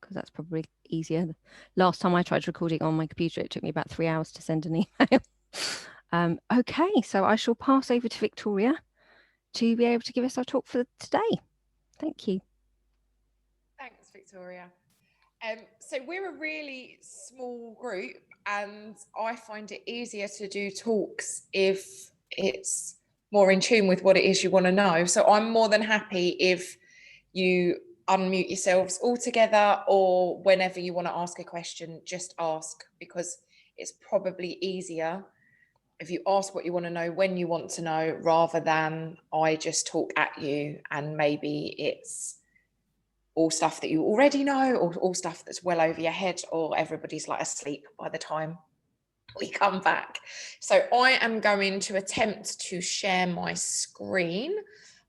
because that's probably easier. Last time I tried recording on my computer, it took me about 3 hours to send an email. Okay, so I shall pass over to Victoria to be able to give us our talk for today. Thank you. Thanks, Victoria. So we're a really small group, and I find it easier to do talks if it's more in tune with what it is you want to know. So I'm more than happy if you unmute yourselves all together, or whenever you want to ask a question, just ask, because it's probably easier if you ask what you want to know when you want to know, rather than I just talk at you and maybe it's all stuff that you already know, or all stuff that's well over your head, or everybody's like asleep by the time we come back. So I am going to attempt to share my screen.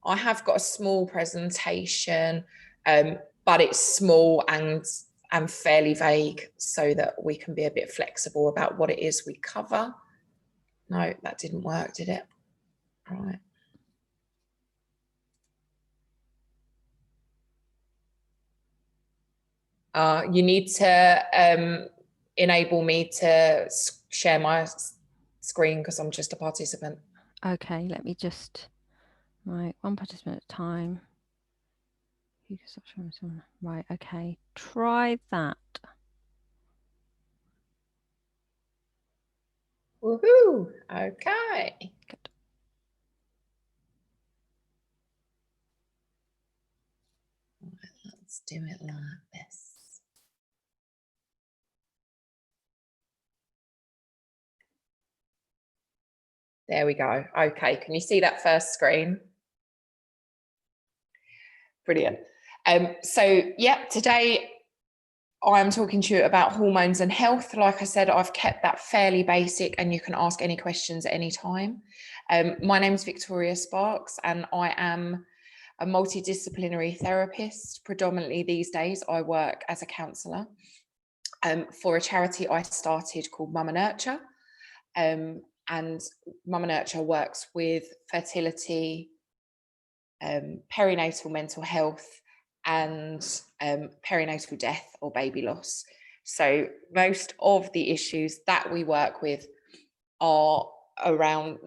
I have got a small presentation, but it's small and fairly vague, so that we can be a bit flexible about what it is we cover. No, that didn't work, did it? Right. You need to enable me to share my screen because I'm just a participant. Okay, let me just, right, one participant at a time. You can stop showing someone. Right, okay, try that. Woohoo! Okay. Good. Let's do it like this. There we go. Okay, can you see that first screen? Brilliant. So yeah, today I'm talking to you about hormones and health. Like I said, I've kept that fairly basic, and you can ask any questions at any time. My name is Victoria Sparks, and I am a multidisciplinary therapist. Predominantly these days, I work as a counsellor for a charity I started called Mama Nurture. And Mama Nurture works with fertility, perinatal mental health, and perinatal death or baby loss. So most of the issues that we work with are around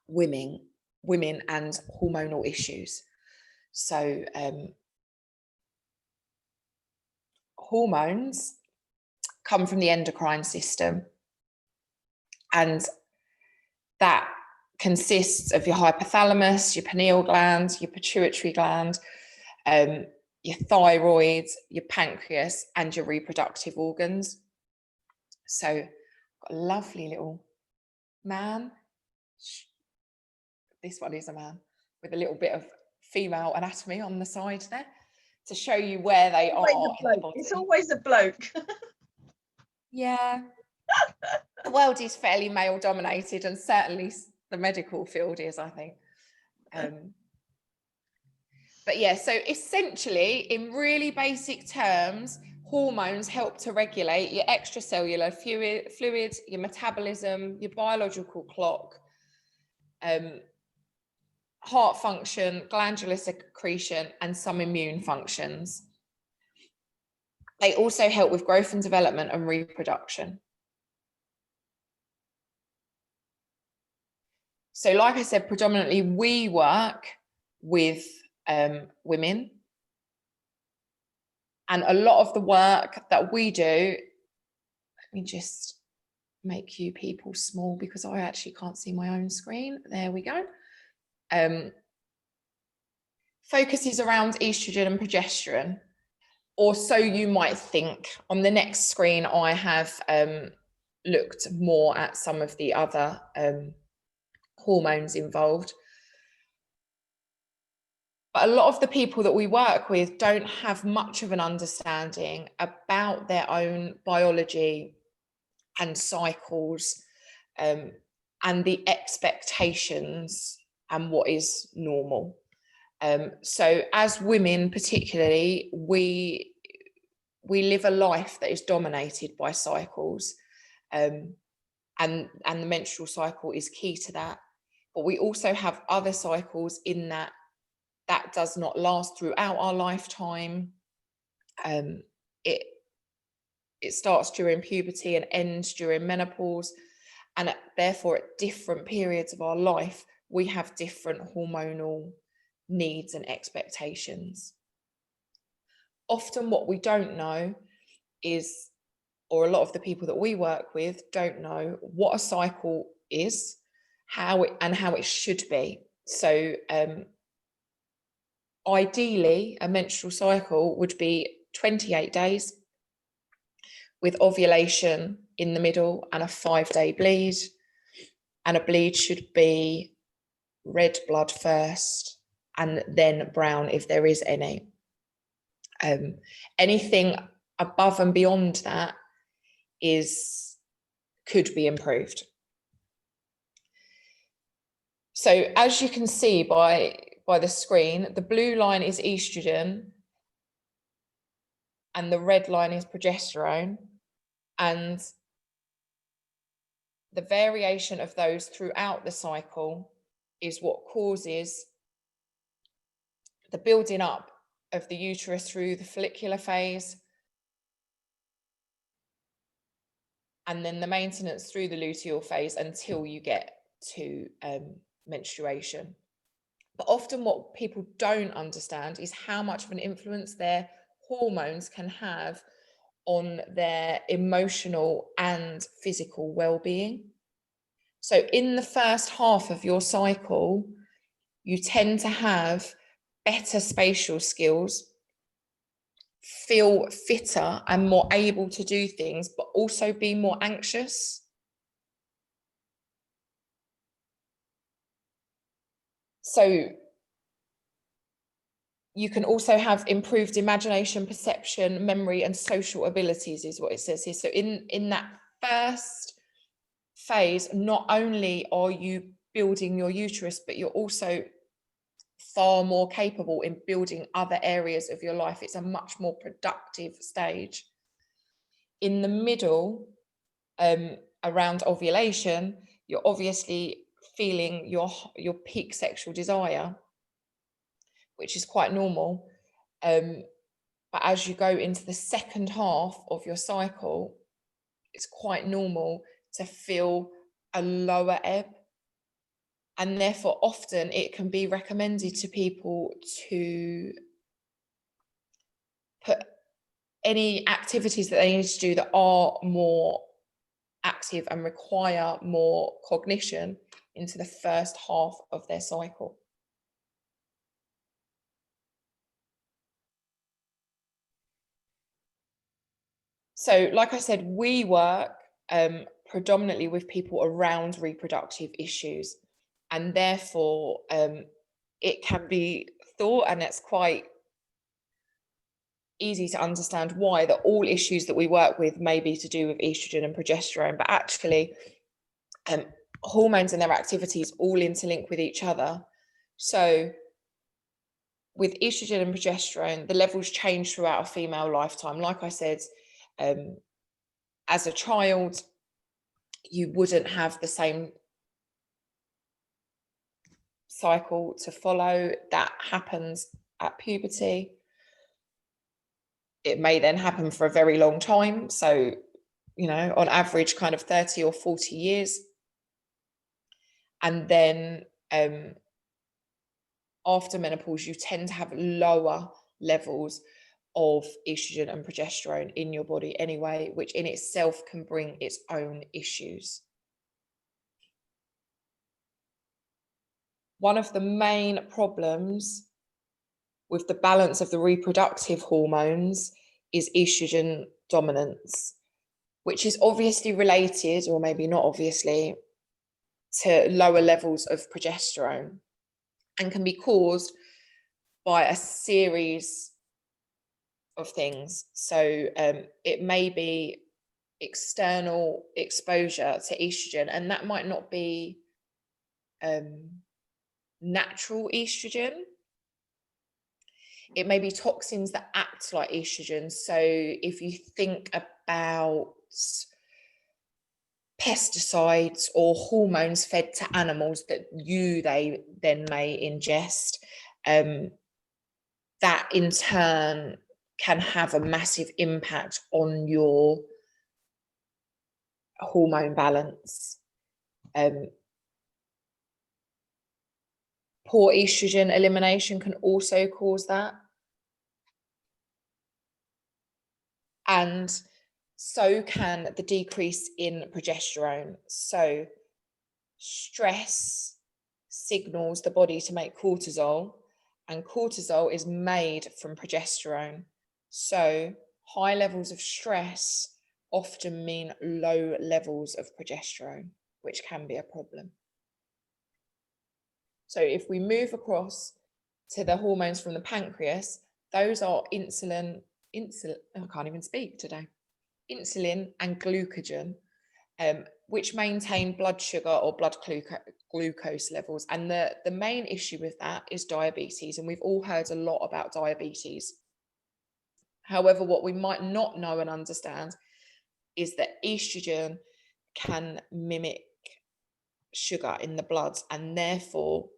women and hormonal issues. So hormones come from the endocrine system, and that consists of your hypothalamus, your pineal gland, your pituitary gland, your thyroid, your pancreas, and your reproductive organs. So I've got a lovely little man. This one is a man with a little bit of female anatomy on the side there to show you where they are in the body. It's always a bloke. Yeah. The world is fairly male dominated, and certainly the medical field is, I think. But yeah, so essentially, in really basic terms, hormones help to regulate your extracellular fluid, your metabolism, your biological clock, heart function, glandular secretion, and some immune functions. They also help with growth and development and reproduction. So like I said, predominantly we work with women. And a lot of the work that we do, let me just make you people small because I actually can't see my own screen. There we go. Focuses around estrogen and progesterone, or so you might think. On the next screen, I have looked more at some of the other hormones involved. But a lot of the people that we work with don't have much of an understanding about their own biology and cycles, and the expectations and what is normal. So as women particularly, we live a life that is dominated by cycles, and the menstrual cycle is key to that. But we also have other cycles in that does not last throughout our lifetime. It starts during puberty and ends during menopause, and therefore at different periods of our life we have different hormonal needs and expectations. Often what we don't know is, or a lot of the people that we work with don't know what a cycle is, how it should be. So ideally a menstrual cycle would be 28 days with ovulation in the middle and a 5-day bleed, and a bleed should be red blood first and then brown if there is any. Anything above and beyond that could be improved. So as you can see by the screen, the blue line is estrogen and the red line is progesterone, and the variation of those throughout the cycle is what causes the building up of the uterus through the follicular phase, and then the maintenance through the luteal phase until you get to menstruation. But often what people don't understand is how much of an influence their hormones can have on their emotional and physical well-being. So in the first half of your cycle, you tend to have better spatial skills, feel fitter and more able to do things, but also be more anxious. So you can also have improved imagination, perception, memory, and social abilities is what it says here. So in that first phase, not only are you building your uterus, but you're also far more capable in building other areas of your life. It's a much more productive stage. In the middle, around ovulation, you're obviously feeling your peak sexual desire, which is quite normal. But as you go into the second half of your cycle, it's quite normal to feel a lower ebb. And therefore, often it can be recommended to people to put any activities that they need to do that are more active and require more cognition into the first half of their cycle. So, like I said, we work predominantly with people around reproductive issues, and therefore it can be thought, and it's quite easy to understand why, that all issues that we work with may be to do with estrogen and progesterone, but actually hormones and their activities all interlink with each other. So with estrogen and progesterone, the levels change throughout a female lifetime. Like I said, as a child, you wouldn't have the same cycle to follow. That happens at puberty. It may then happen for a very long time. So, on average, kind of 30 or 40 years. And then after menopause, you tend to have lower levels of estrogen and progesterone in your body anyway, which in itself can bring its own issues. One of the main problems with the balance of the reproductive hormones is estrogen dominance, which is obviously related, or maybe not obviously, to lower levels of progesterone, and can be caused by a series of things. So it may be external exposure to estrogen, and that might not be natural estrogen. It may be toxins that act like estrogen. So if you think about pesticides or hormones fed to animals that they then may ingest, that in turn can have a massive impact on your hormone balance. Poor estrogen elimination can also cause that. And so can the decrease in progesterone. So stress signals the body to make cortisol, and cortisol is made from progesterone. So high levels of stress often mean low levels of progesterone, which can be a problem. So if we move across to the hormones from the pancreas, those are insulin, I can't even speak today, insulin and glucagon, which maintain blood sugar or blood glucose levels. And the main issue with that is diabetes. And we've all heard a lot about diabetes. However, what we might not know and understand is that estrogen can mimic sugar in the blood, and therefore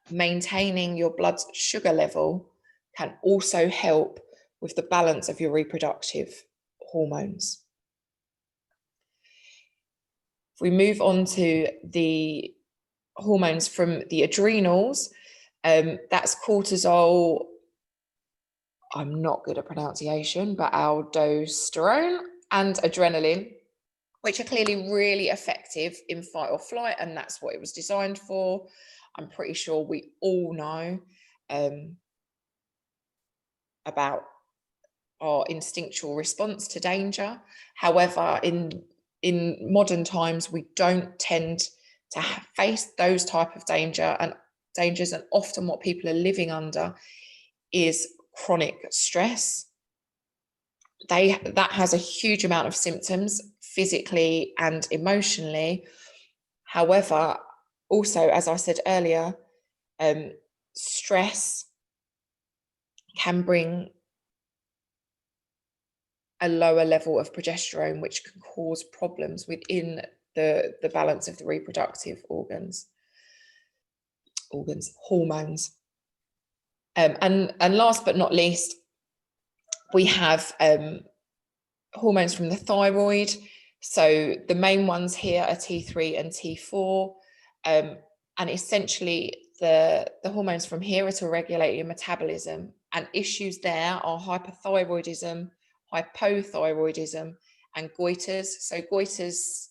maintaining your blood sugar level can also help with the balance of your reproductive hormones. If we move on to the hormones from the adrenals, that's cortisol, I'm not good at pronunciation, but aldosterone and adrenaline, which are clearly really effective in fight or flight, and that's what it was designed for. I'm pretty sure we all know about our instinctual response to danger. However, in modern times, we don't tend to face those type of dangers, and often what people are living under is chronic stress. That has a huge amount of symptoms physically and emotionally. However, also, as I said earlier, stress can bring a lower level of progesterone, which can cause problems within the balance of the reproductive hormones. And last but not least, we have hormones from the thyroid. So the main ones here are T3 and T4, and essentially the hormones from here are to regulate your metabolism, and issues there are hyperthyroidism, hypothyroidism, and goiters. So goiters,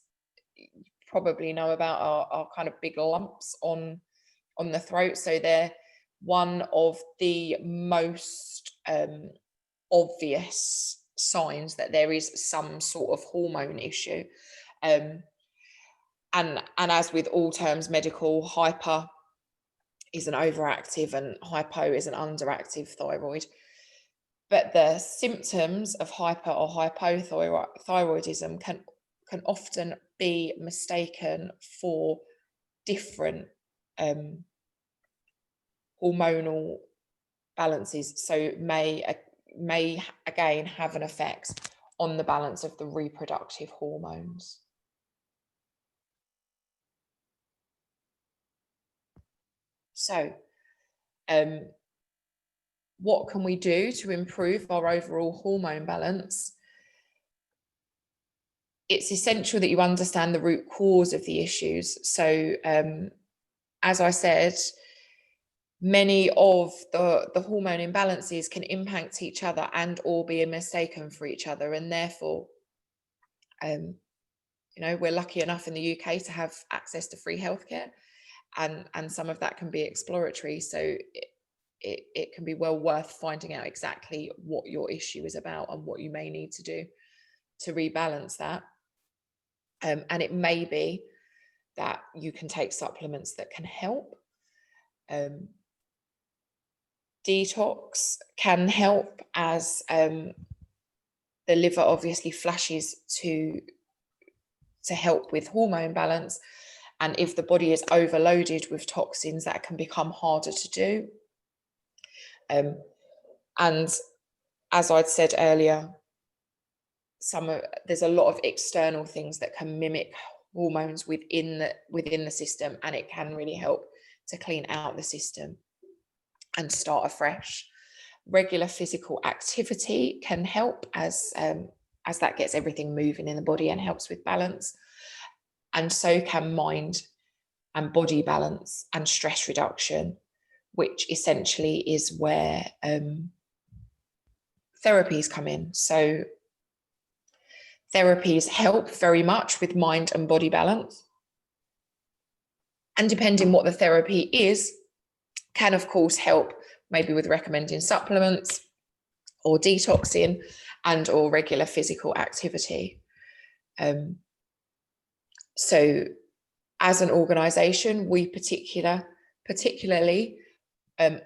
you probably know about, are kind of big lumps on the throat. So they're one of the most obvious signs that there is some sort of hormone issue. And as with all terms medical, hyper is an overactive and hypo is an underactive thyroid. But the symptoms of hyper or hypothyroidism can often be mistaken for different hormonal balances, so may again have an effect on the balance of the reproductive hormones. So what can we do to improve our overall hormone balance? It's essential that you understand the root cause of the issues. So as I said, many of the hormone imbalances can impact each other and or be mistaken for each other, and therefore we're lucky enough in the UK to have access to free healthcare, and some of that can be exploratory, so it can be well worth finding out exactly what your issue is about and what you may need to do to rebalance that. And it may be that you can take supplements that can help. Detox can help, as the liver obviously flashes to help with hormone balance, and if the body is overloaded with toxins, that can become harder to do. And as I'd said earlier, there's a lot of external things that can mimic hormones within the system, and it can really help to clean out the system and start afresh. Regular physical activity can help as that gets everything moving in the body and helps with balance. And so can mind and body balance and stress reduction, which essentially is where therapies come in. So therapies help very much with mind and body balance. And depending what the therapy is, can of course help maybe with recommending supplements or detoxing and or regular physical activity. So as an organisation, we particularly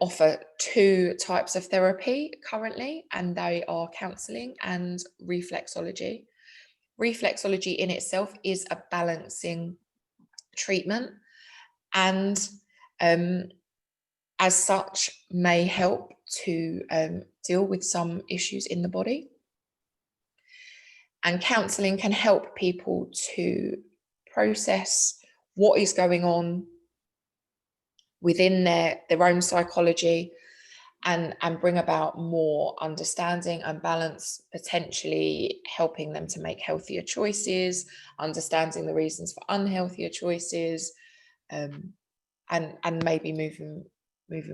offer 2 types of therapy currently, and they are counselling and reflexology. Reflexology in itself is a balancing treatment, and as such may help to deal with some issues in the body. And counselling can help people to process what is going on within their own psychology and bring about more understanding and balance, potentially helping them to make healthier choices, understanding the reasons for unhealthier choices, and maybe moving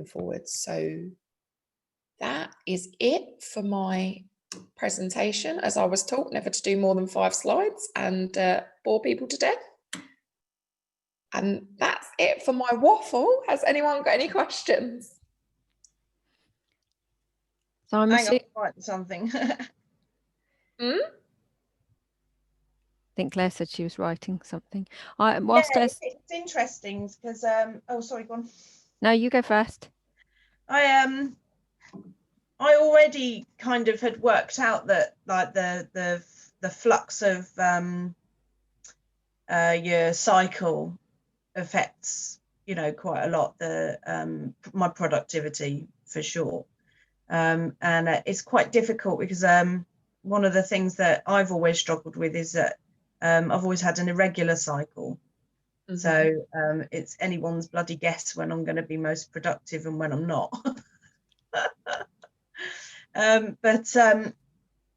forward. So that is it for my presentation. As I was taught never to do more than 5 slides and bore people to death. And that's it for my waffle. Has anyone got any questions? So I'm Hang on, writing something. I think Claire said she was writing something. It's interesting because oh, sorry, go on. No, you go first. I already kind of had worked out that like the flux of your cycle affects, you know, quite a lot my productivity for sure. And it's quite difficult because one of the things that I've always struggled with is that I've always had an irregular cycle. Mm-hmm. So it's anyone's bloody guess when I'm going to be most productive and when I'm not. But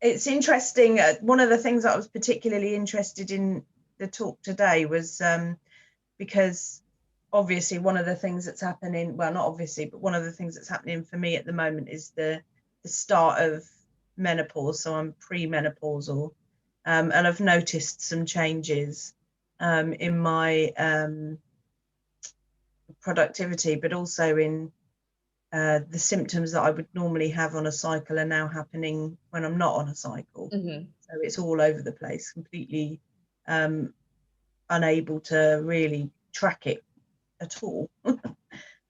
it's interesting. One of the things that I was particularly interested in the talk today was because obviously one of the things that's happening, well, not obviously, but one of the things that's happening for me at the moment is the start of menopause. So I'm premenopausal, and I've noticed some changes in my productivity, but also in the symptoms that I would normally have on a cycle are now happening when I'm not on a cycle. Mm-hmm. So it's all over the place, completely unable to really track it at all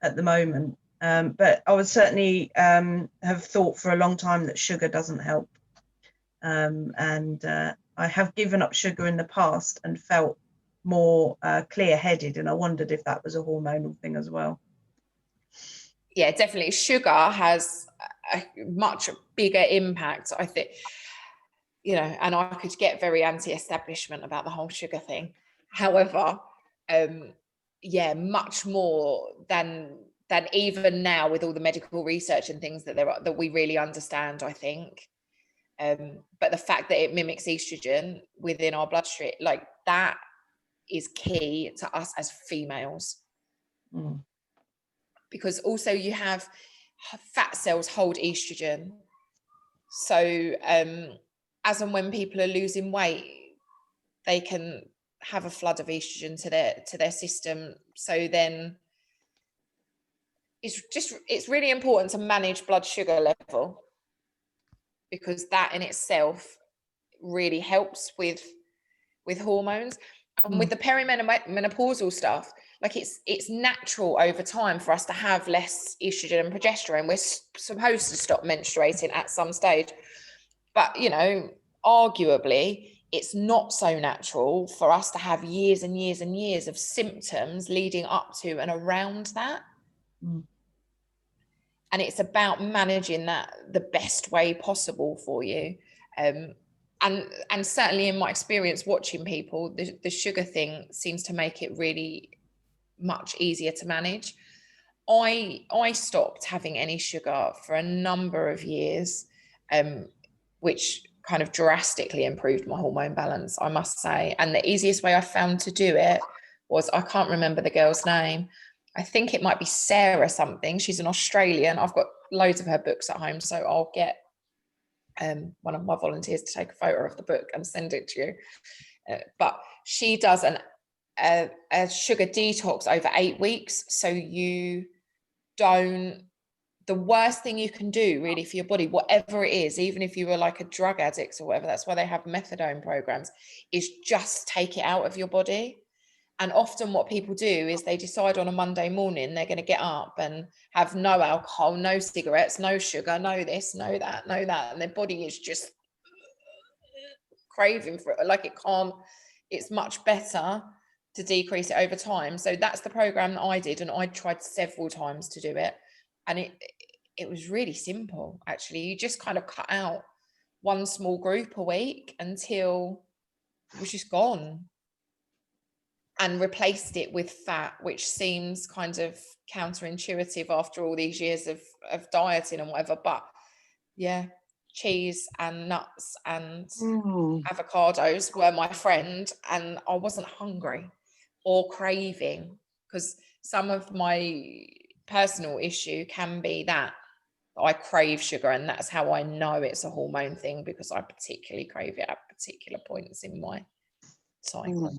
at the moment. But I would certainly have thought for a long time that sugar doesn't help. And I have given up sugar in the past and felt more clear-headed, and I wondered if that was a hormonal thing as well. Yeah, definitely. Sugar has a much bigger impact, I think, you know, and I could get very anti-establishment about the whole sugar thing. However, yeah, much more than even now with all the medical research and things that we really understand, I think. But the fact that it mimics estrogen within our bloodstream, like that is key to us as females. Mm. Because also you have fat cells hold estrogen. So as and when people are losing weight, they can have a flood of estrogen to their system. So then it's really important to manage blood sugar level, because that in itself really helps with hormones. And with the perimenopausal stuff, like it's natural over time for us to have less estrogen and progesterone. We're supposed to stop menstruating at some stage, but you know, arguably it's not so natural for us to have years and years and years of symptoms leading up to and around that. And it's about managing that the best way possible for you. And certainly in my experience watching people, the sugar thing seems to make it really much easier to manage. I stopped having any sugar for a number of years, which kind of drastically improved my hormone balance, I must say. And the easiest way I found to do it was, I can't remember the girl's name. I think it might be Sarah something. She's an Australian. I've got loads of her books at home, so I'll get one of my volunteers to take a photo of the book and send it to you. But she does a sugar detox over 8 weeks. So you don't, the worst thing you can do really for your body, whatever it is, even if you were like a drug addict or whatever, that's why they have methadone programs, is just take it out of your body. And often what people do is they decide on a Monday morning they're going to get up and have no alcohol, no cigarettes, no sugar, no this, no that, no that. And their body is just craving for it. Like it can't, it's much better to decrease it over time. So that's the program that I did. And I tried several times to do it. And it was really simple, actually. You just kind of cut out one small group a week until it was just gone, and replaced it with fat, which seems kind of counterintuitive after all these years of dieting and whatever. But yeah, cheese and nuts and avocados were my friend, and I wasn't hungry or craving, because some of my personal issue can be that I crave sugar, and that's how I know it's a hormone thing, because I particularly crave it at particular points in my cycle.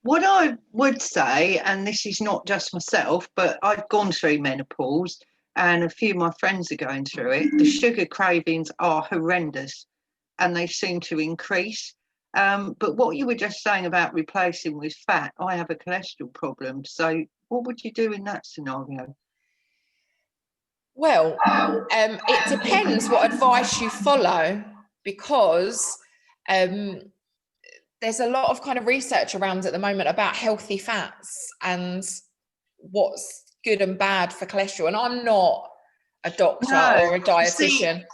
What I would say, and this is not just myself, but I've gone through menopause and a few of my friends are going through it, the sugar cravings are horrendous and they seem to increase. But what you were just saying about replacing with fat, I have a cholesterol problem. So what would you do in that scenario? Well, it depends what advice you follow, because there's a lot of kind of research around at the moment about healthy fats and what's good and bad for cholesterol. And I'm not a doctor or a dietitian.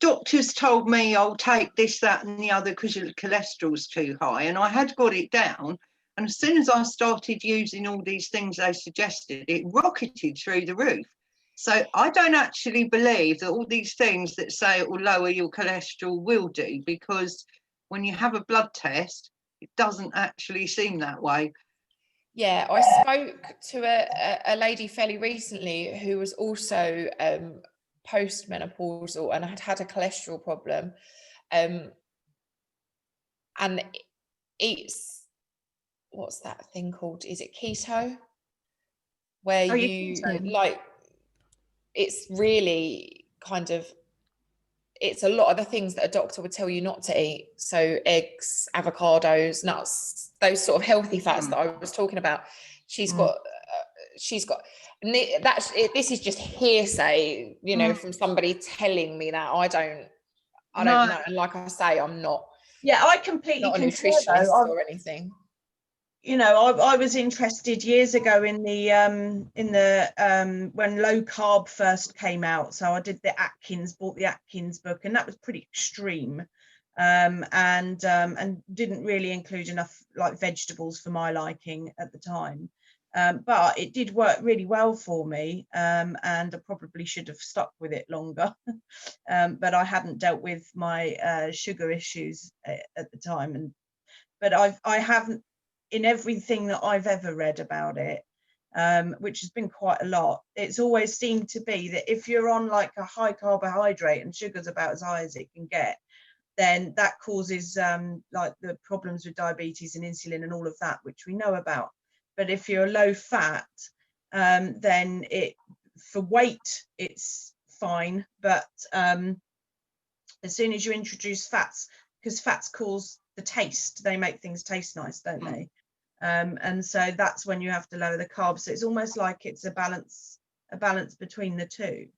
Doctors told me I'll take this, that and the other because your cholesterol's too high. And I had got it down. And as soon as I started using all these things they suggested, it rocketed through the roof. So I don't actually believe that all these things that say it will lower your cholesterol will do, because when you have a blood test, it doesn't actually seem that way. Yeah, I spoke to a lady fairly recently who was also postmenopausal and had a cholesterol problem, and eats, what's that thing called? Is it keto? Where like, it's really kind of, it's a lot of the things that a doctor would tell you not to eat. So eggs, avocados, nuts, those sort of healthy fats that I was talking about. She's got this is just hearsay, you know, from somebody telling me that. I don't know. And like I say, I'm not. Yeah, I completely not a nutritionist or anything. You know, I was interested years ago in the when low carb first came out. So I did bought the Atkins book, and that was pretty extreme, and didn't really include enough like vegetables for my liking at the time. But it did work really well for me, and I probably should have stuck with it longer. But I hadn't dealt with my sugar issues at the time, but I haven't, in everything that I've ever read about it, which has been quite a lot, it's always seemed to be that if you're on like a high carbohydrate and sugar's about as high as it can get, then that causes like the problems with diabetes and insulin and all of that, which we know about. But if you're low fat, then for weight it's fine, but as soon as you introduce fats, because fats cause the taste, they make things taste nice, don't they? And so that's when you have to lower the carbs. So it's almost like it's a balance between the two.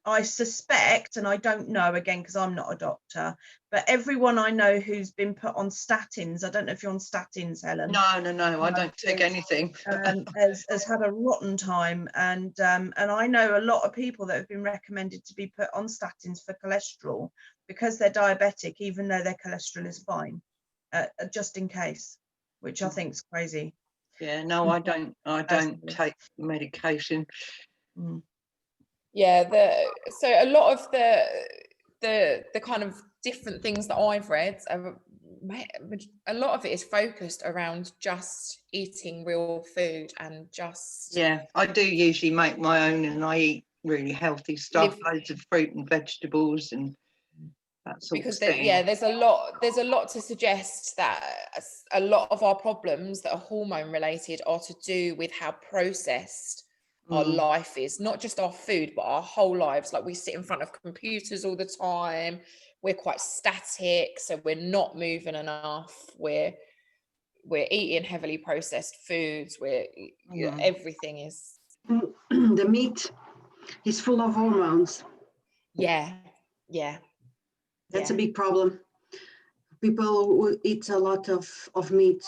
I suspect, and I don't know again because I'm not a doctor, but everyone I know who's been put on statins, I don't know if you're on statins, Helen. No, I don't take anything. has had a rotten time, and I know a lot of people that have been recommended to be put on statins for cholesterol because they're diabetic, even though their cholesterol is fine, just in case, which I think is crazy. Yeah, no, I don't take medication. Yeah, so a lot of the kind of different things that I've read, a lot of it is focused around just eating real food and just. Yeah, I do usually make my own, and I eat really healthy stuff, loads of fruit and vegetables and that sort of thing. Yeah, there's a lot to suggest that a lot of our problems that are hormone related are to do with how processed our life is, not just our food, but our whole lives. Like, we sit in front of computers all the time. We're quite static, so we're not moving enough. We're eating heavily processed foods. Everything is. The meat is full of hormones. Yeah. That's a big problem. People who eat a lot of meat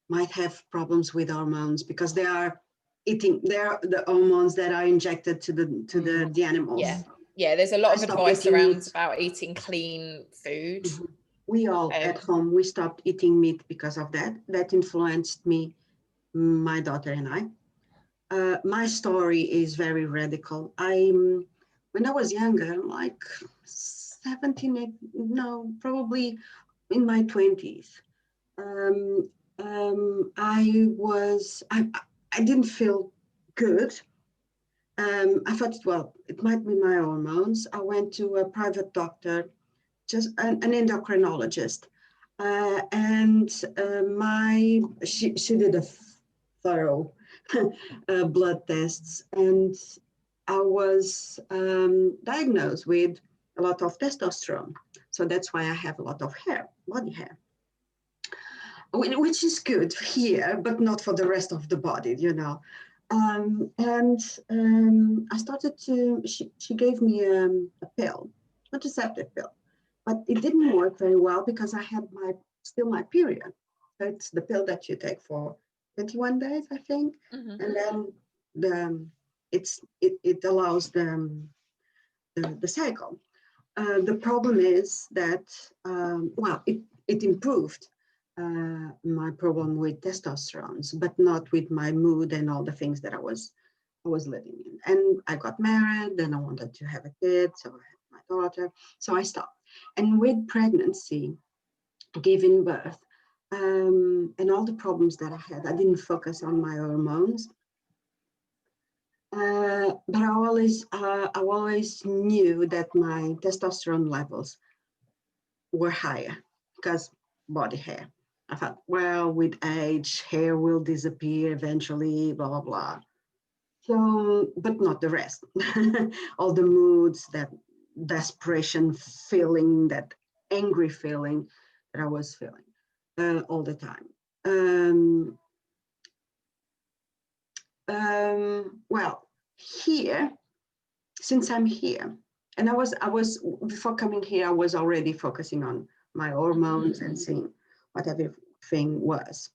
might have problems with hormones because they are the hormones that are injected to the animals. Yeah, there's a lot of advice around about eating clean food. We all at home, we stopped eating meat because of that. That influenced me, my daughter and I. My story is very radical. When I was younger, like 17, probably in my 20s, I didn't feel good. I thought, well, it might be my hormones. I went to a private doctor, just an endocrinologist, and she did a thorough blood tests, and I was diagnosed with a lot of testosterone. So that's why I have a lot of hair, body hair, which is good here, but not for the rest of the body, I started to, she gave me a pill, contraceptive pill, but it didn't work very well because I had still my period. So it's the pill that you take for 21 days, I think. And then it allows the cycle. The problem is that, it improved my problem with testosterone, but not with my mood and all the things that I was living in. And I got married, and I wanted to have a kid, so I had my daughter, so I stopped. And with pregnancy, giving birth, and all the problems that I had, I didn't focus on my hormones. But I always knew that my testosterone levels were higher because body hair. I thought, well, with age, hair will disappear eventually, blah, blah, blah. So, but not the rest. All the moods, that desperation feeling, that angry feeling that I was feeling all the time. Well, here, since I'm here, and I was before coming here, I was already focusing on my hormones and seeing what everything was.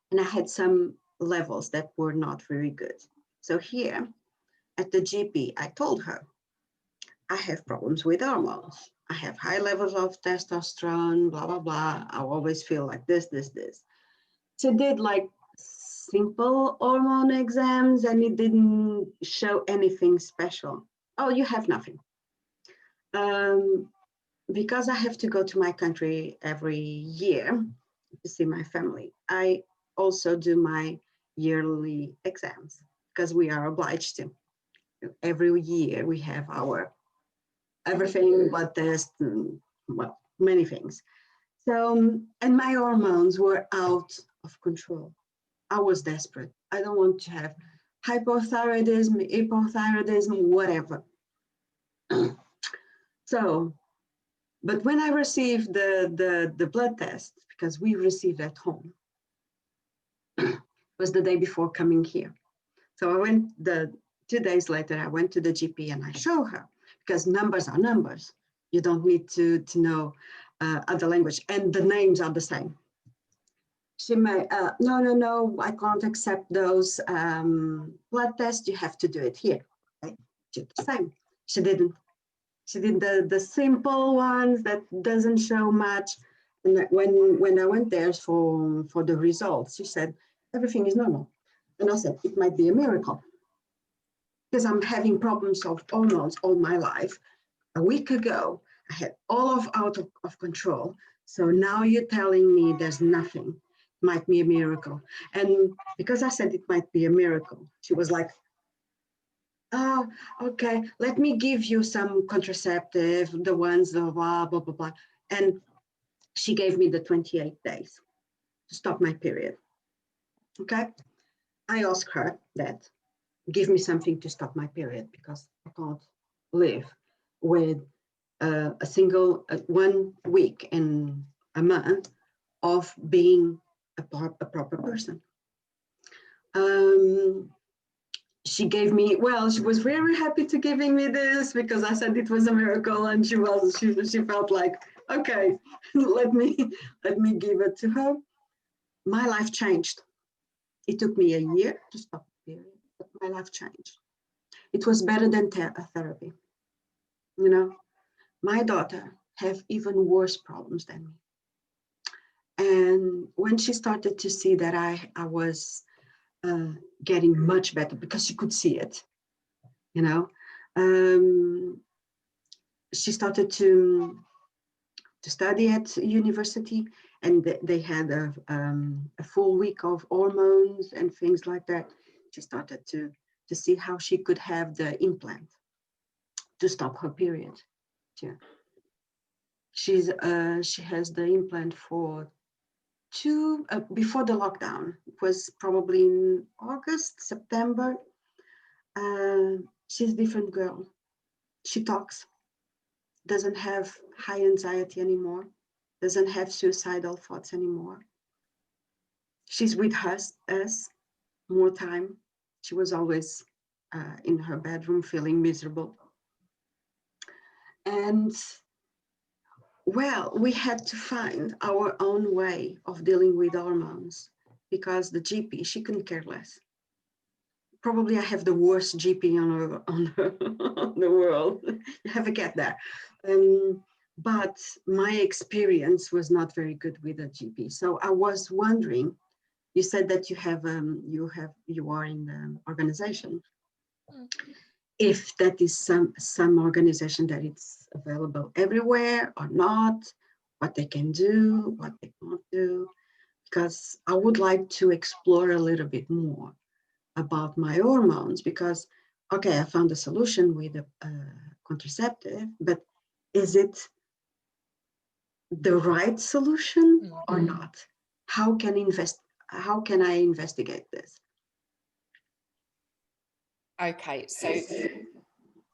And I had some levels that were not very good. So here at the GP, I told her, I have problems with hormones. I have high levels of testosterone, blah, blah, blah. I always feel like this. She did like simple hormone exams, and it didn't show anything special. Oh, you have nothing. Because I have to go to my country every year to see my family, I also do my yearly exams because we are obliged to. Every year we have our everything, blood test, and well, many things. So, and my hormones were out of control. I was desperate. I don't want to have hypothyroidism, hypothyroidism, whatever. So, but when I received the blood test, because we received at home, was the day before coming here. So I went 2 days later, I went to the GP and I showed her, because numbers are numbers. You don't need to know other language, and the names are the same. She may, no, I can't accept those blood tests. You have to do it here. Okay? She did the same. She didn't. She did the simple ones that doesn't show much. And when I went there for the results, she said, everything is normal. And I said, it might be a miracle because I'm having problems of hormones all my life. A week ago, I had all out of control. So now you're telling me there's nothing. Might be a miracle. And because I said it might be a miracle, she was like, oh, okay, let me give you some contraceptive, the ones of blah, blah, blah, blah. And she gave me the 28 days to stop my period. Okay. I asked her that, give me something to stop my period because I can't live with a single 1 week in a month of being a proper person. She gave me, well, she was very happy to giving me this because I said it was a miracle, and she felt like, okay, let me give it to her. My life changed. It took me a year to stop the period, but my life changed. It was better than therapy. You know, my daughter have even worse problems than me. And when she started to see that I was getting much better, because she could see it, you know, she started to study at university, and they had a full week of hormones and things like that. She started to see how she could have the implant to stop her period. Yeah. She has the implant for before the lockdown. It was probably in August, September. She's a different girl. She talks, doesn't have high anxiety anymore, doesn't have suicidal thoughts anymore. She's with us more time. She was always in her bedroom feeling miserable. And well, we had to find our own way of dealing with hormones because the GP, she couldn't care less. Probably I have the worst GP on the world. You have to get there. But my experience was not very good with a GP. So I was wondering, you said that you are in the organization. If that is some organization that it's available everywhere or not, what they can do, what they can't do, because I would like to explore a little bit more about my hormones, because, okay, I found a solution with a contraceptive, but is it the right solution or not? How can I investigate this? Okay, so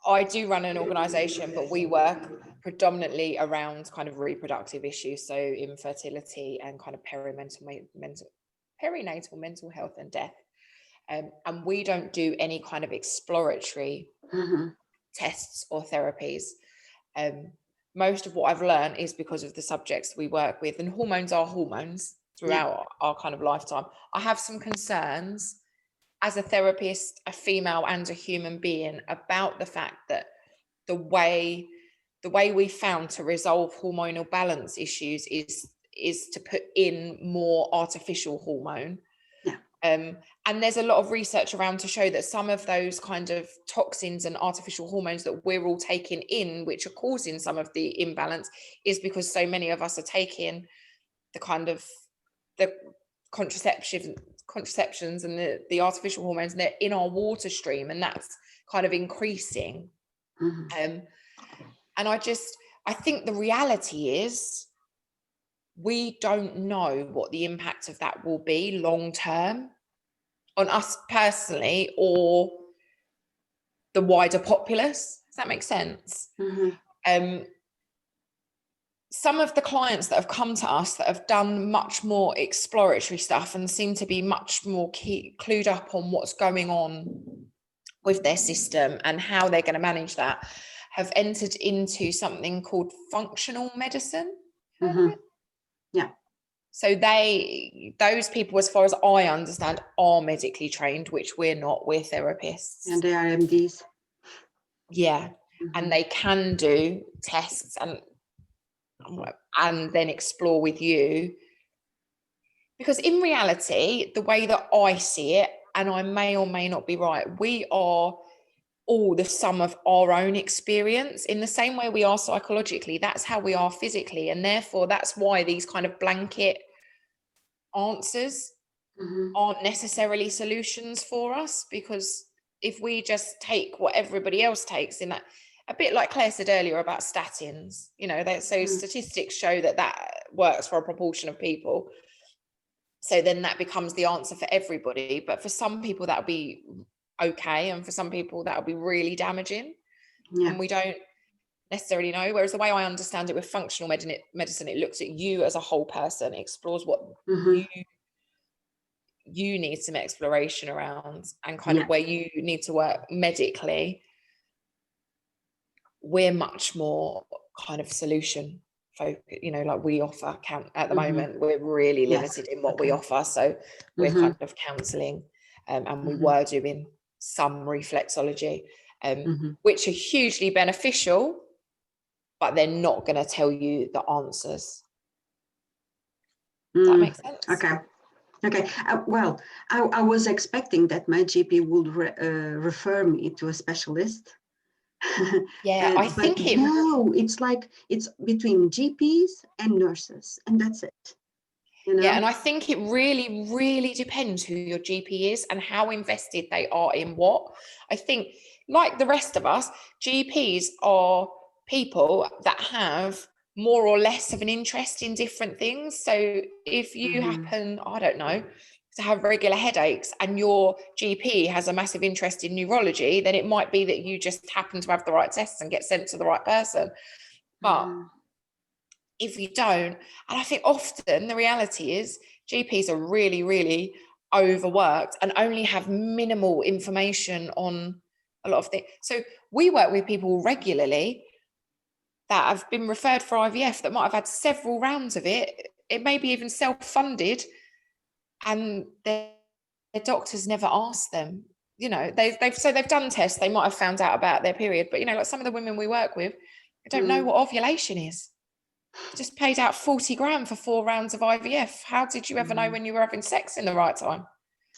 I do run an organisation, but we work predominantly around kind of reproductive issues, so infertility and kind of perinatal mental health and death. And we don't do any kind of exploratory tests or therapies. Most of what I've learned is because of the subjects we work with, and hormones are hormones throughout our kind of lifetime. I have some concerns as a therapist, a female and a human being, about the fact that the way we found to resolve hormonal balance issues is to put in more artificial hormone. And there's a lot of research around to show that some of those kind of toxins and artificial hormones that we're all taking in, which are causing some of the imbalance, is because so many of us are taking the kind of the contraceptions and the artificial hormones, and they're in our water stream, and that's kind of increasing. And I think the reality is we don't know what the impact of that will be long term on us personally or the wider populace. Does that make sense? Some of the clients that have come to us that have done much more exploratory stuff and seem to be much more clued up on what's going on with their system and how they're going to manage that have entered into something called functional medicine. Yeah. So those people, as far as I understand, are medically trained, which we're not. We're therapists. And they are MDs. Yeah. And they can do tests and then explore with you Because in reality, the way that I see it, and I may or may not be right, we are all the sum of our own experience. In the same way we are psychologically, that's how we are physically. And therefore, that's why these kind of blanket answers aren't necessarily solutions for us. Because if we just take what everybody else takes in that, a bit like Claire said earlier about statins, you know, so statistics show that that works for a proportion of people. So then that becomes the answer for everybody. But for some people, that'll be okay. And for some people, that'll be really damaging. Yeah. And we don't necessarily know. Whereas the way I understand it with functional medicine, it looks at you as a whole person, explores what you need some exploration around, and kind of where you need to work medically. We're much more kind of solution focused, you know, like we offer at the moment, we're really limited in what we offer. So we're kind of counselling, and we were doing some reflexology, which are hugely beneficial, but they're not going to tell you the answers. Does that make sense? Okay. Well, I was expecting that my GP would refer me to a specialist. I think no, it's like it's between GPs and nurses, and that's it. You know? Yeah, and I think it really, really depends who your GP is and how invested they are in what. I think, like the rest of us, GPs are people that have more or less of an interest in different things. So if you happen, I don't know, to have regular headaches and your GP has a massive interest in neurology, then it might be that you just happen to have the right tests and get sent to the right person. But if you don't, and I think often the reality is GPs are really, really overworked and only have minimal information on a lot of things. So we work with people regularly that have been referred for IVF that might have had several rounds of it. It may be even self-funded, and their doctors never asked them. You know, they've done tests, they might have found out about their period, but you know, like some of the women we work with, they don't know what ovulation is. Just paid out 40 grand for 4 rounds of IVF. How did you ever know when you were having sex in the right time?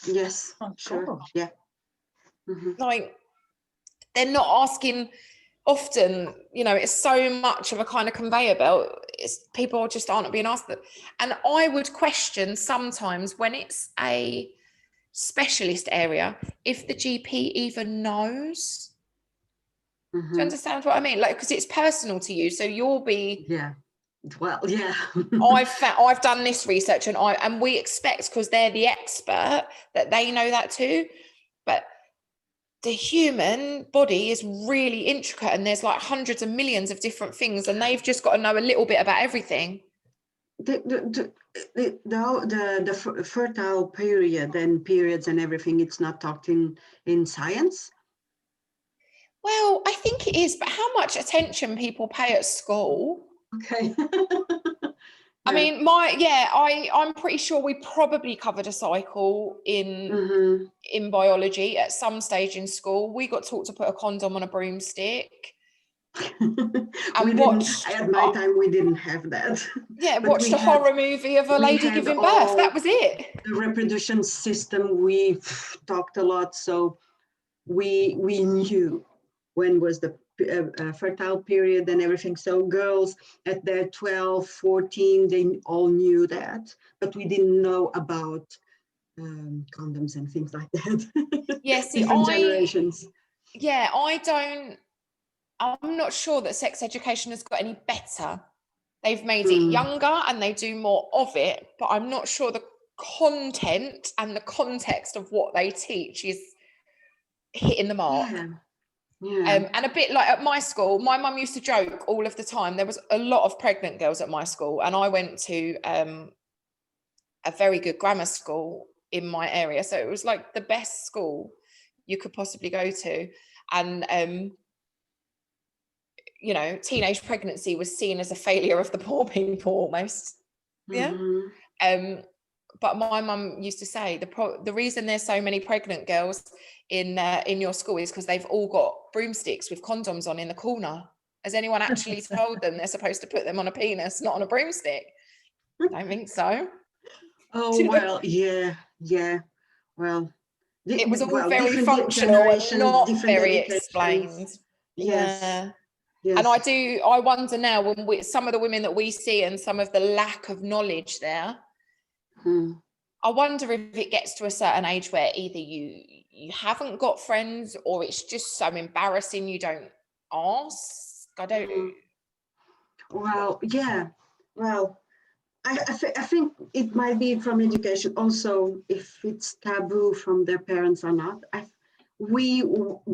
Yes, sure. Yeah. Like, they're not asking often, you know, it's so much of a kind of conveyor belt. People just aren't being asked that. And I would question sometimes when it's a specialist area, if the GP even knows. Do you understand what I mean? Like, because it's personal to you. So you'll be... Yeah. Well, yeah. I've done this research and we expect, because they're the expert, that they know that too. But the human body is really intricate, and there's like hundreds of millions of different things, and they've just got to know a little bit about everything. The fertile period and periods and everything, it's not taught in science. Well, I think it is, but how much attention people pay at school? Okay. I mean, I'm pretty sure we probably covered a cycle in biology at some stage in school. We got taught to put a condom on a broomstick. At my time, we didn't have that. Yeah, watched a horror movie of a lady giving birth. That was it. The reproduction system, we talked a lot, so we knew when was the fertile period and everything. So girls at their 12, 14, they all knew that, but we didn't know about condoms and things like that. Yes, different generations. Yeah, I'm not sure that sex education has got any better. They've made it younger and they do more of it, but I'm not sure the content and the context of what they teach is hitting the mark. Yeah. And a bit like at my school, my mum used to joke all of the time. There was a lot of pregnant girls at my school, and I went to a very good grammar school in my area. So it was like the best school you could possibly go to. And, you know, teenage pregnancy was seen as a failure of the poor people almost. Yeah. But my mum used to say the reason there's so many pregnant girls in your school is because they've all got broomsticks with condoms on in the corner. Has anyone actually told them they're supposed to put them on a penis, not on a broomstick? I don't think so. Oh, well, yeah. Well, It was all well, very different functional and generations, not different very educations. explained. Yes. Yeah. Yes. And I wonder now when some of the women that we see and some of the lack of knowledge there, I wonder if it gets to a certain age where either you haven't got friends or it's just so embarrassing you don't ask. I don't. Well, yeah. Well, I think it might be from education also, if it's taboo from their parents or not. We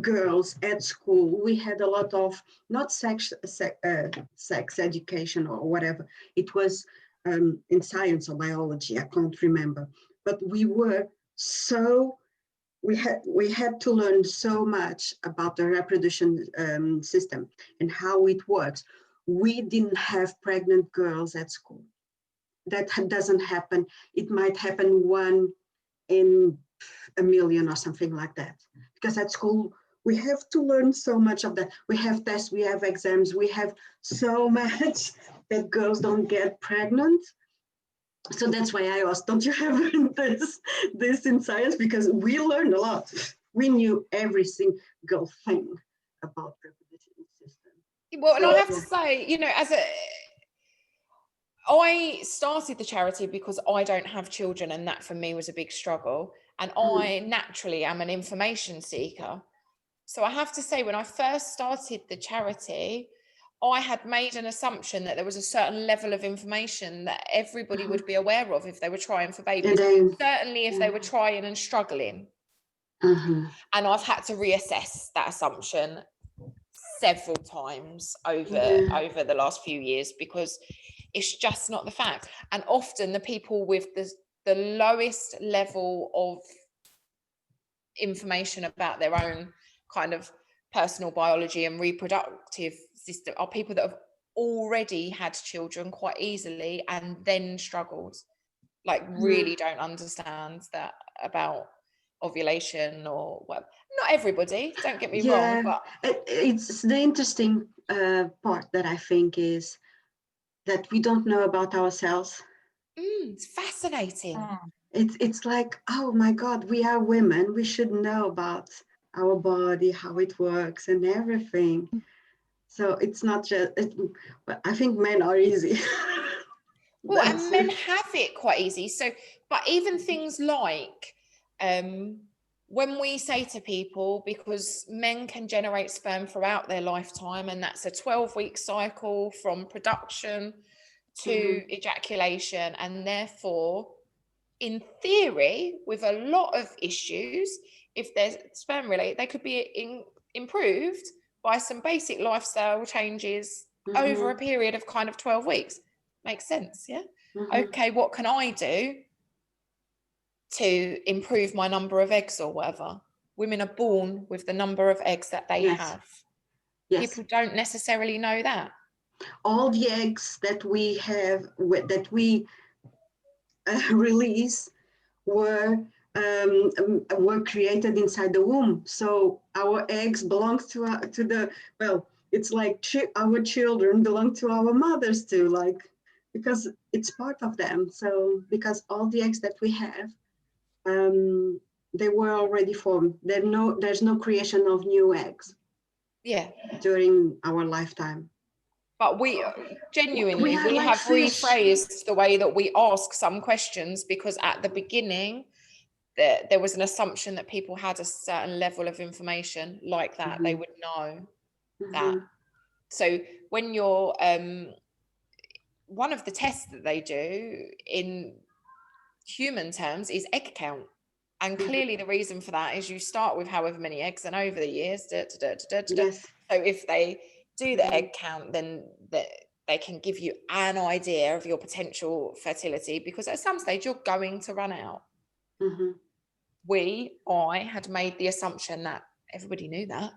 girls at school, we had a lot of not sex education or whatever. It was in science or biology, I can't remember. But we had to learn so much about the reproduction system and how it works. We didn't have pregnant girls at school. That doesn't happen. It might happen 1 in a million or something like that. Because at school, we have to learn so much of that. We have tests, we have exams, we have so much that girls don't get pregnant. So that's why I asked, don't you have this in science? Because we learned a lot. We knew every single thing about the reproductive system. Well, and I have to say, I started the charity because I don't have children, and that for me was a big struggle. And I naturally am an information seeker. So I have to say, when I first started the charity, I had made an assumption that there was a certain level of information that everybody would be aware of if they were trying for babies, certainly if they were trying and struggling. And I've had to reassess that assumption several times over the last few years, because it's just not the fact. And often the people with the lowest level of information about their own kind of personal biology and reproductive system are people that have already had children quite easily and then struggled, like really don't understand that about ovulation or what. Not everybody, don't get me wrong, but it's the interesting part that I think is that we don't know about ourselves. It's fascinating. It's like, oh my God, we are women, we should know about our body, how it works and everything. So it's not just, but I think men are easy. Well, and men have it quite easy. So, but even things like when we say to people, because men can generate sperm throughout their lifetime, and that's a 12-week cycle from production to ejaculation, and therefore, in theory, with a lot of issues, if there's sperm related, they could be improved by some basic lifestyle changes over a period of kind of 12 weeks. Makes sense, yeah? Okay, what can I do to improve my number of eggs or whatever? Women are born with the number of eggs that they have. People don't necessarily know that. All the eggs that we have, that we release, were created inside the womb. So our eggs belong to the, well, it's like our children belong to our mothers too, like, because it's part of them. So because all the eggs that we have, they were already formed. There's no creation of new eggs. Yeah. During our lifetime. But we genuinely, we have rephrased the way that we ask some questions, because at the beginning, there was an assumption that people had a certain level of information like that. They would know that. So when you're, one of the tests that they do in human terms is egg count. And clearly the reason for that is you start with however many eggs, and over the years, so if they do the egg count, then they can give you an idea of your potential fertility, because at some stage you're going to run out. I had made the assumption that everybody knew that.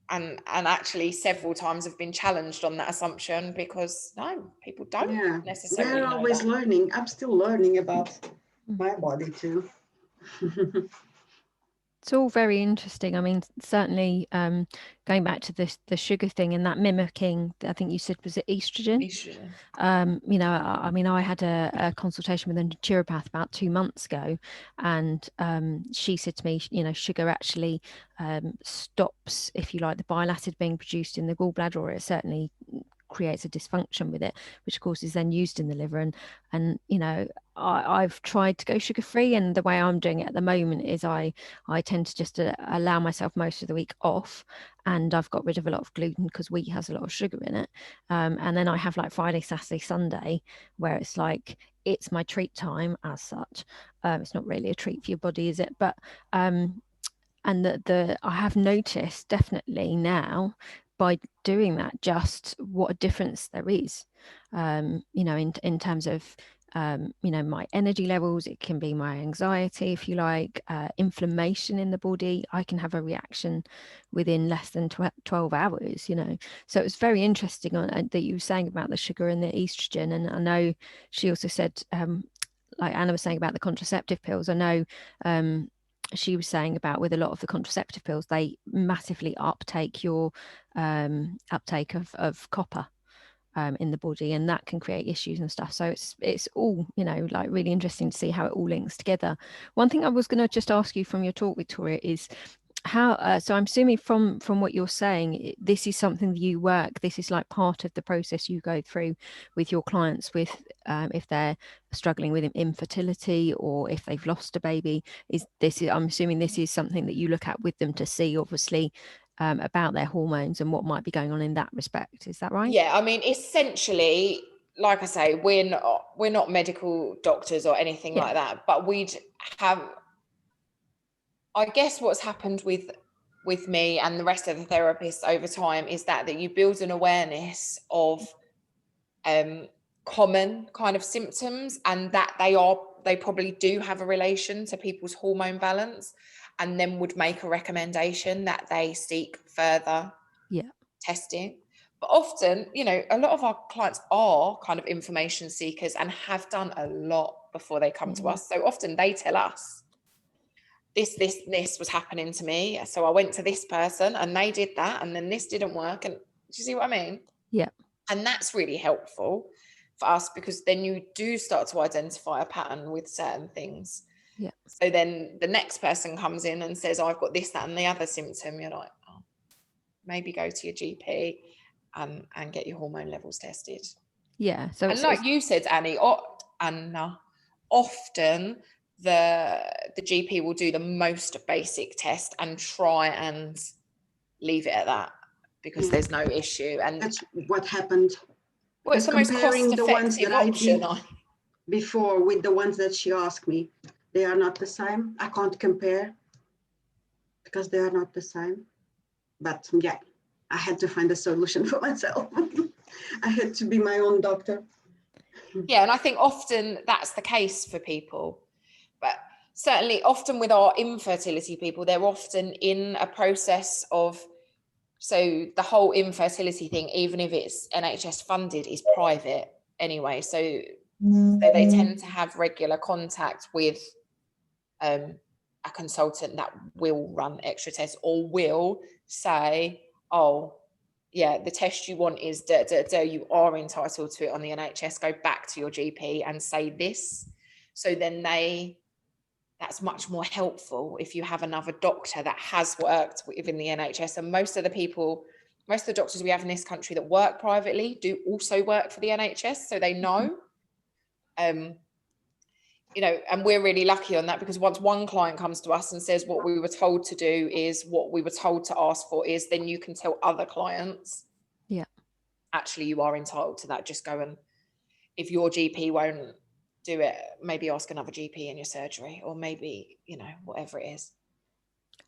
And actually several times have been challenged on that assumption, because no, people don't necessarily know. They're always learning. I'm still learning about my body too. It's all very interesting. I mean, certainly going back to the sugar thing and that mimicking, I think you said, was it estrogen? Estrogen. You know, I mean, I had a consultation with a naturopath about 2 months ago, and she said to me, you know, sugar actually stops, if you like, the bile acid being produced in the gallbladder, or it certainly creates a dysfunction with it, which of course is then used in the liver. And you know, I've tried to go sugar free, and the way I'm doing it at the moment is I tend to just allow myself most of the week off, and I've got rid of a lot of gluten because wheat has a lot of sugar in it, and then I have like Friday, Saturday, Sunday, where it's like it's my treat time as such. It's not really a treat for your body, is it? But and the I have noticed definitely now by doing that just what a difference there is, you know, in terms of you know, my energy levels. It can be my anxiety, if you like, inflammation in the body. I can have a reaction within less than 12 hours, you know. So it's very interesting that you were saying about the sugar and the estrogen. And I know she also said, like Anna was saying about the contraceptive pills, I know she was saying about with a lot of the contraceptive pills, they massively uptake your uptake of copper in the body, and that can create issues and stuff. So it's all, you know, like really interesting to see how it all links together. One thing I was going to just ask you from your talk, Victoria, is how so I'm assuming from what you're saying, this is something that you work, this is like part of the process you go through with your clients with if they're struggling with infertility or if they've lost a baby. I'm assuming this is something that you look at with them to see, obviously, about their hormones and what might be going on in that respect. Is that right? Yeah, I mean, essentially, like I say, we're not medical doctors or anything like that, but we'd have, I guess what's happened with me and the rest of the therapists over time is that you build an awareness of common kind of symptoms, and that they probably do have a relation to people's hormone balance, and then would make a recommendation that they seek further testing. But often, you know, a lot of our clients are kind of information seekers and have done a lot before they come to us. So often they tell us, this was happening to me, so I went to this person and they did that, and then this didn't work. And do you see what I mean? Yeah. And that's really helpful for us, because then you do start to identify a pattern with certain things. Yeah. So then the next person comes in and says, I've got this, that, and the other symptom. You're like, oh, maybe go to your GP and get your hormone levels tested. Yeah. So and like you said, Annie, Anna, often the GP will do the most basic test and try and leave it at that, because there's no issue. And that's what happened. Well, it's the most cost-effective option. Before with the ones that she asked me, they are not the same. I can't compare because they are not the same. But yeah, I had to find a solution for myself. I had to be my own doctor. Yeah, and I think often that's the case for people. But certainly often with our infertility people, they're often in a process of, so the whole infertility thing, even if it's NHS funded, is private anyway. So they tend to have regular contact with a consultant that will run extra tests, or will say, oh, yeah, the test you want is you are entitled to it on the NHS. Go back to your GP and say this. So then that's much more helpful if you have another doctor that has worked within the NHS. And most of the doctors we have in this country that work privately do also work for the NHS, so they know. You know, and we're really lucky on that, because once one client comes to us and says what we were told to do is what we were told to ask for is, then you can tell other clients, actually you are entitled to that. Just go, and if your GP won't do it, maybe ask another GP in your surgery, or maybe, you know, whatever it is.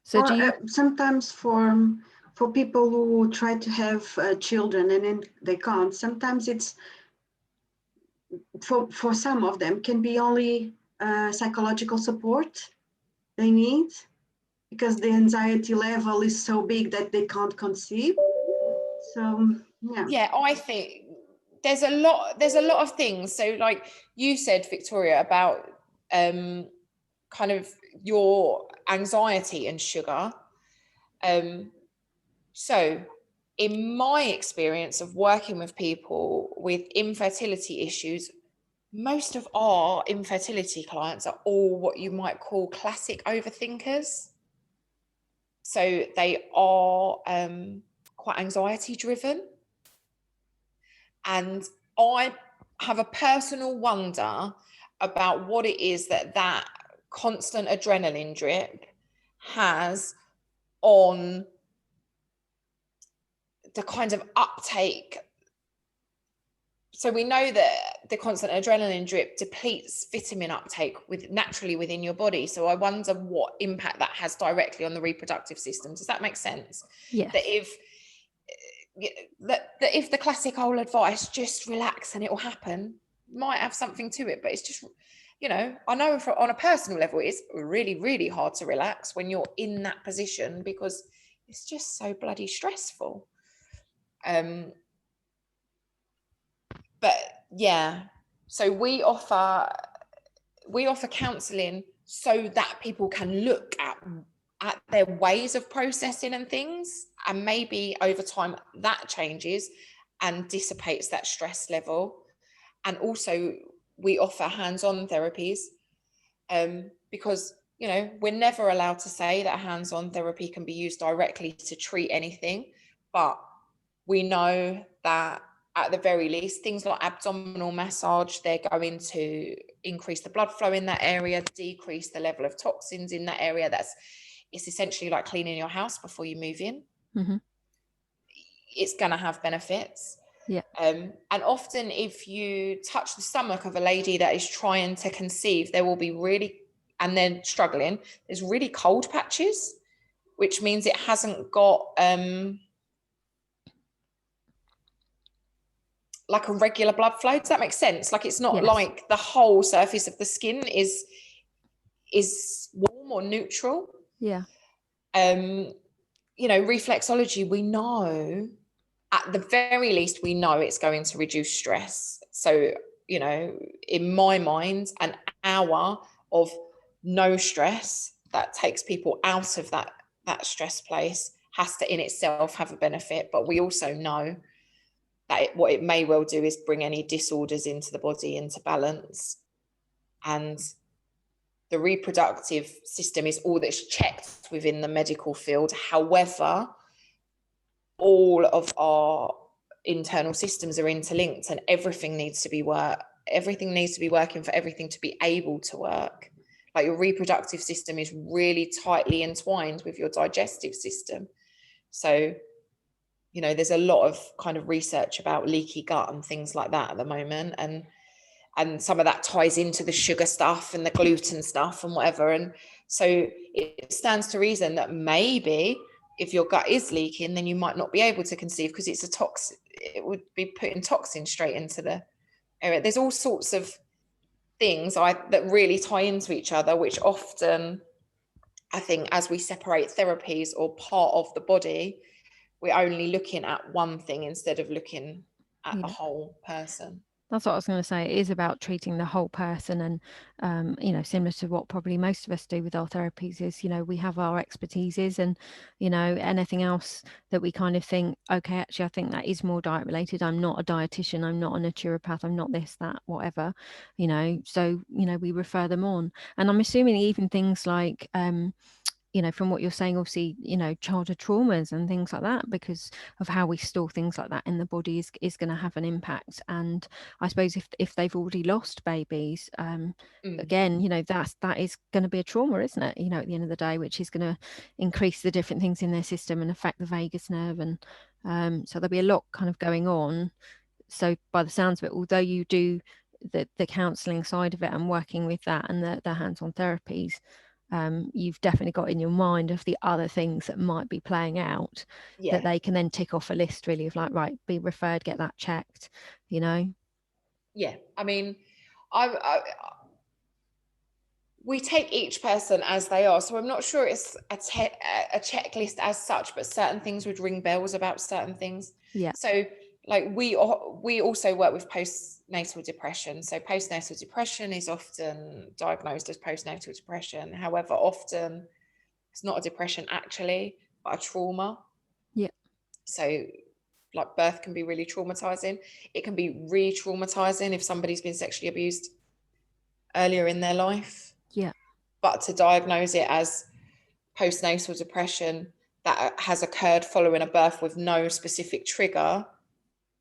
So sometimes for people who try to have children and then they can't, sometimes it's for some of them can be only psychological support they need, because the anxiety level is so big that they can't conceive. So yeah, I think there's a lot of things. So like you said, Victoria, about kind of your anxiety and sugar. So in my experience of working with people with infertility issues, most of our infertility clients are all what you might call classic overthinkers. So they are quite anxiety driven. And I have a personal wonder about what it is that constant adrenaline drip has on the kind of uptake. So we know that the constant adrenaline drip depletes vitamin uptake naturally within your body. So I wonder what impact that has directly on the reproductive system. Does that make sense? Yes. That if the classic old advice, just relax and it will happen, might have something to it, but it's just, you know, I know on a personal level, it's really, really hard to relax when you're in that position because it's just so bloody stressful. But yeah, so we offer counselling so that people can look at their ways of processing and things, and maybe over time that changes and dissipates that stress level. And also we offer hands-on therapies, because, you know, we're never allowed to say that hands-on therapy can be used directly to treat anything, but we know that at the very least, things like abdominal massage, they're going to increase the blood flow in that area, decrease the level of toxins in that area. It's essentially like cleaning your house before you move in. Mm-hmm. It's going to have benefits. Yeah. And often if you touch the stomach of a lady that is trying to conceive, there will be and then struggling, there's really cold patches, which means it hasn't got like a regular blood flow. Does that make sense? Like it's not like the whole surface of the skin is warm or neutral. Yeah. You know, reflexology, we know, at the very least, we know it's going to reduce stress. So, you know, in my mind, an hour of no stress that takes people out of that stress place has to in itself have a benefit. But we also know that what it may well do is bring any disorders into the body into balance. And the reproductive system is all that's checked within the medical field. However, all of our internal systems are interlinked, and everything needs to be working for everything to be able to work. Like your reproductive system is really tightly entwined with your digestive system. So, you know, there's a lot of kind of research about leaky gut and things like that at the moment. And some of that ties into the sugar stuff and the gluten stuff and whatever. And so it stands to reason that maybe if your gut is leaking, then you might not be able to conceive because it's a toxin. It would be putting toxin straight into the area. There's all sorts of things that really tie into each other, which often, I think, as we separate therapies or part of the body, we're only looking at one thing instead of looking at the whole person. That's what I was going to say. It is about treating the whole person, and you know, similar to what probably most of us do with our therapies is, you know, we have our expertises, and, you know, anything else that we kind of think, okay, actually I think that is more diet related. I'm not a dietitian, I'm not a naturopath, I'm not this, that, whatever, you know, so, you know, we refer them on. And I'm assuming even things like you know, from what you're saying, obviously, you know, childhood traumas and things like that, because of how we store things like that in the body is going to have an impact. And I suppose if they've already lost babies, again, you know, that is going to be a trauma, isn't it? You know, at the end of the day, which is going to increase the different things in their system and affect the vagus nerve. And so there'll be a lot kind of going on. So by the sounds of it, although you do the counselling side of it and working with that and the hands-on therapies, you've definitely got in your mind of the other things that might be playing out, that they can then tick off a list really of like, right, be referred, get that checked, you know. Yeah, I mean, we take each person as they are, so I'm not sure it's a checklist as such, but certain things would ring bells about certain things. Yeah. So like we also work with postnatal depression. So postnatal depression is often diagnosed as postnatal depression. However, often it's not a depression actually, but a trauma. Yeah. So like birth can be really traumatizing. It can be re-traumatizing if somebody's been sexually abused earlier in their life. Yeah. But to diagnose it as postnatal depression that has occurred following a birth with no specific trigger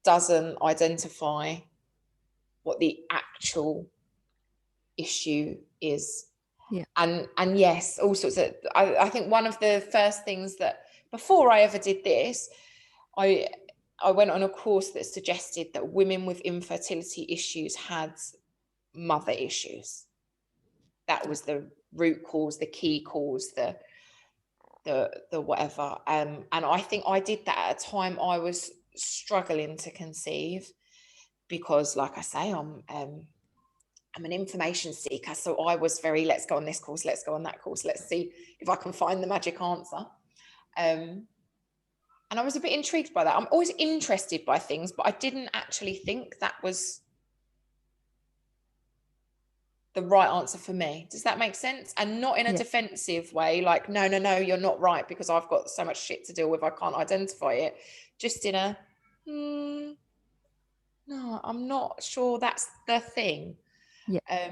doesn't identify what the actual issue is. Yeah. And yes, all sorts of, I think one of the first things that, before I ever did this, I went on a course that suggested that women with infertility issues had mother issues. That was the root cause, the key cause, the whatever. And I think I did that at a time I was struggling to conceive, because like I say, I'm an information seeker. So I was very, let's go on this course, let's go on that course, let's see if I can find the magic answer. And I was a bit intrigued by that. I'm always interested by things, but I didn't actually think that was the right answer for me. Does that make sense? And not in a defensive way, like, no, you're not right because I've got so much shit to deal with, I can't identify it. Just in a, no, I'm not sure that's the thing. Yeah.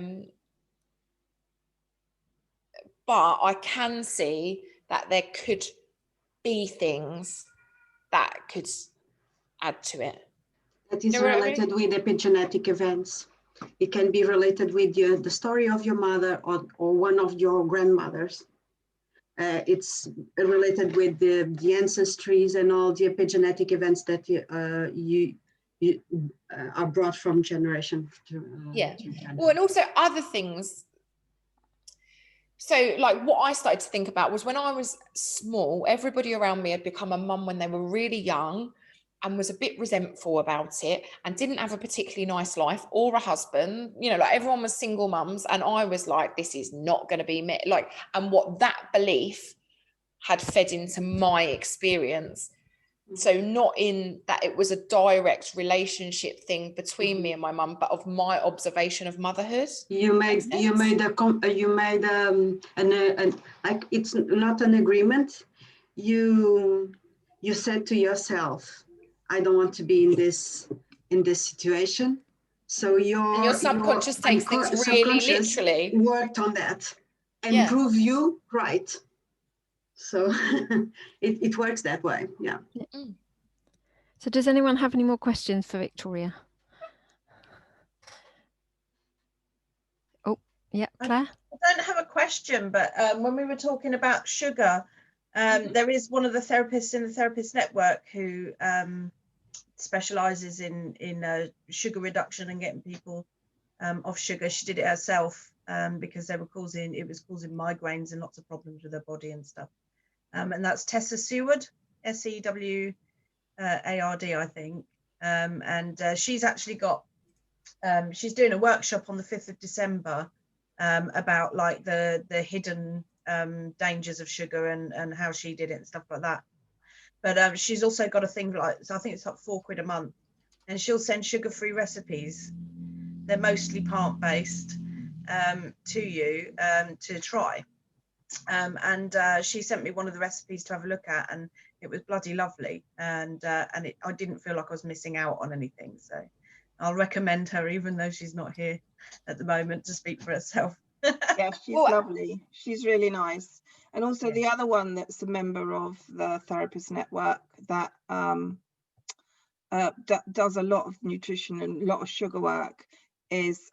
But I can see that there could be things that could add to it. That is related with epigenetic events. It can be related with the story of your mother or one of your grandmothers. It's related with the ancestries and all the epigenetic events that you are brought from generation to generation. Well, and also other things. So like what I started to think about was when I was small, everybody around me had become a mum when they were really young and was a bit resentful about it and didn't have a particularly nice life or a husband, you know, like everyone was single mums. And I was like, this is not going to be me. Like, and what that belief had fed into my experience. So not in that it was a direct relationship thing between me and my mum, but of my observation of motherhood. Like it's not an agreement. You said to yourself, I don't want to be in this situation. So your subconscious takes things really literally. Worked on that and prove you right. So it works that way. Yeah. So does anyone have any more questions for Victoria? Oh, yeah, Claire? I don't have a question, but when we were talking about sugar, there is one of the therapists in the Therapist Network who specialises in sugar reduction and getting people off sugar. She did it herself because it was causing migraines and lots of problems with her body and stuff. And that's Tessa Seward, SEWARD, I think. And she's actually got, she's doing a workshop on the 5th of December about like the hidden dangers of sugar and how she did it and stuff like that. But she's also got a thing like, so I think it's like £4 a month, and she'll send sugar-free recipes. They're mostly plant-based to you to try. And she sent me one of the recipes to have a look at, and it was bloody lovely. And I didn't feel like I was missing out on anything. So I'll recommend her, even though she's not here at the moment to speak for herself. Yeah, she's lovely. She's really nice. And also the other one that's a member of the Therapist Network that does a lot of nutrition and a lot of sugar work is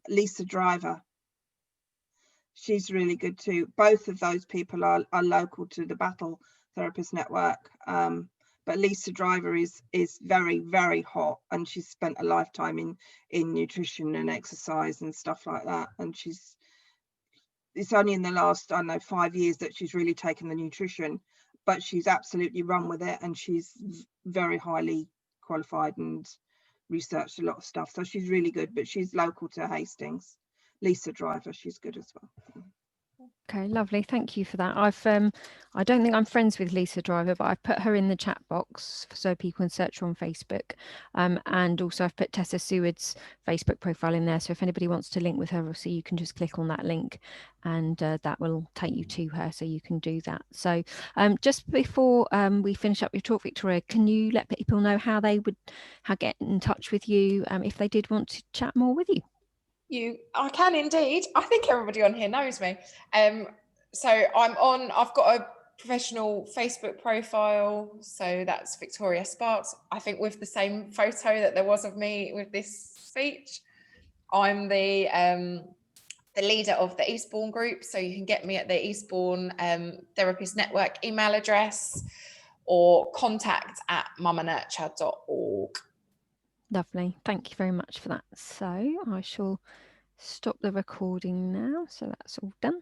Lisa Driver. She's really good too. Both of those people are local to the Battle Therapist Network. But Lisa Driver is very, very hot, and she's spent a lifetime in nutrition and exercise and stuff like that. And it's only in the last, I don't know, 5 years that she's really taken the nutrition, but she's absolutely run with it, and she's very highly qualified and researched a lot of stuff. So she's really good, but she's local to Hastings. Lisa Driver, she's good as well. Okay, lovely. Thank you for that. I don't think I'm friends with Lisa Driver, but I've put her in the chat box so people can search her on Facebook. And also I've put Tessa Seward's Facebook profile in there. So if anybody wants to link with her, obviously you can just click on that link and that will take you to her, so you can do that. So just before we finish up your talk, Victoria, can you let people know how they would get in touch with you if they did want to chat more with you? I can indeed. I think everybody on here knows me. So I've got a professional Facebook profile. So that's Victoria Sparks. I think with the same photo that there was of me with this speech. I'm the leader of the Eastbourne group. So you can get me at the Eastbourne Therapist Network email address or contact@mamanurture.org. Lovely. Thank you very much for that. So I shall stop the recording now. So that's all done.